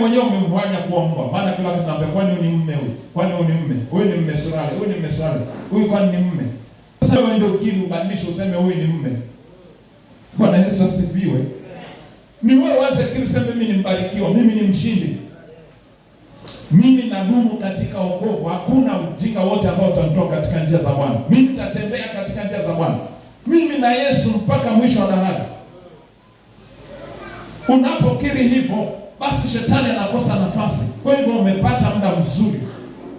mwenyewe umemfanya kuwa mbwa. Maana kila wakati naambia kwani huyu ni mume huyu? Kwani huyu ni mume? Huyu ni mume Sorale, huyu ni mume Sorale. Huyu kwani ni mume? Sasa wewe ndio ukiri ubadilishe useme huyu ni mume. Bwana Yesu asifiwe. Ni wewe waanze kile useme mimi ni mbarikiwa, mimi ni mshindi. Mimi nadumu katika wokovu. Hakuna ujinga wote ambao utanitoa katika njia za Bwana. Mimi nitatembea katika njia za Bwana. Mimi na Yesu mpaka mwisho wa dahari. Unapokiri hivyo, basi shetani anakosa nafasi. Kwa hivyo umepata muda mzuri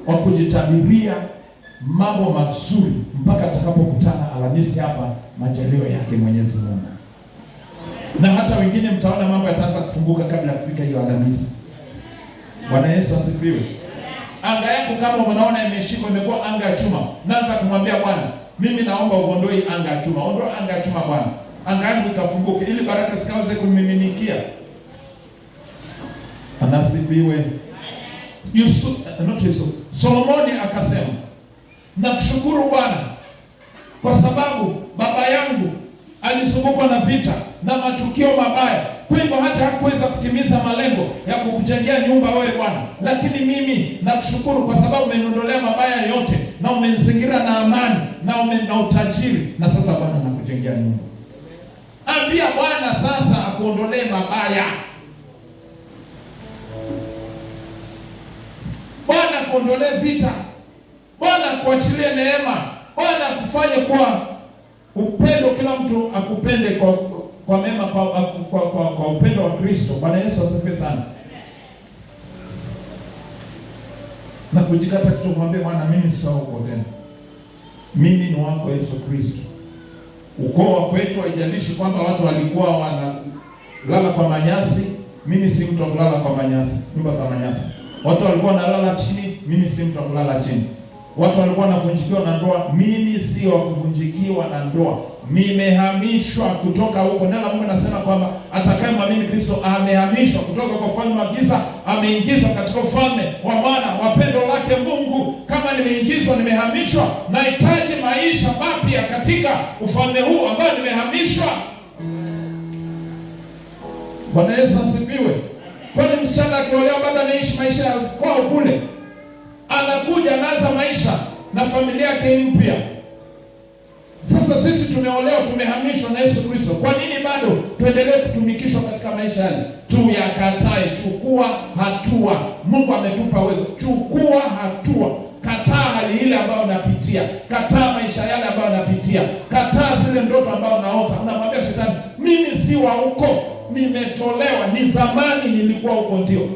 wa kujitabiria mambo mazuri mpaka atakapokutana Alhamisi hapa majaliwa yake Mwenyezi Mungu. Na hata wengine mtaona mambo yataanza kufunguka kabla ya kufika hiyo Alhamisi. Bwana Yesu asifiwe. Anga yako kama unaona imeshikwa imekuwa anga ya chuma, naanza kumwambia Bwana, mimi naomba uondoe anga ya chuma. Ondoa anga ya chuma Bwana. Anga yangu ikafunguke ili baraka zikaanze kumiminikia. Anasifiwe. Solomoni akasema, nakushukuru Bwana kwa sababu baba yangu alizungukwa na vita na matukio mabaya. Kwa hivyo hata hakuweza kutimiza malengo ya kukujengea nyumba wewe Bwana. Lakini mimi nakushukuru kwa sababu umeniondolea mabaya yote na umenizingira na amani na utajiri. Na sasa Bwana nakujengea nyumba. Ambia Bwana sasa akuondolee mabaya. Bwana akuondolee vita. Bwana akuachilie neema. Bwana akufanye kwa upendo, kila mtu akupende kwa mema, kwa upendo wa Kristo. Bwana Yesu asifiwe sana. Na kujikata kitu mwambie Bwana, mimi sio uko tena. Mimi ni wako Yesu Kristo. Ukoo wa kwetu haijalishi kwamba watu walikuwa wanalala kwa manyasi, mimi si mtu wa kulala kwa manyasi, nyumba za manyasi. Watu walikuwa wanalala chini, mimi si mtu wa kulala chini. Watu walikuwa wanavunjikiwa na ndoa, mimi si wa kuvunjikiwa na ndoa. Nimehamishwa kutoka huko. Neno la Mungu nasema kwamba atakayemwamini Kristo amehamishwa kutoka kwa ufalme wa giza, ameingizwa katika ufalme wa mwana wa pendo lake Mungu. Kama nimeingizwa, nimehamishwa, nahitaji maisha mapya katika ufalme huu ambao nimehamishwa. Bwana Yesu asifiwe. Kwani msichana akiolewa bado anaishi maisha ya kwao kule, anakuja anaanza maisha na familia yake mpya. Sasa sisi tumeolewa, tumehamishwa na Yesu Kristo. Kwa nini bado tuendelee kutumikishwa katika maisha haya? Tuyakatae. Chukua hatua. Mungu ametupa uwezo. Chukua hatua. Kataa hali ile ambayo unapitia. Kataa maisha yale ambayo unapitia. Kataa zile ndoto ambazo unaota. Unamwambia shetani, mimi si wa huko, nimetolewa. Ni zamani nilikuwa huko ndio.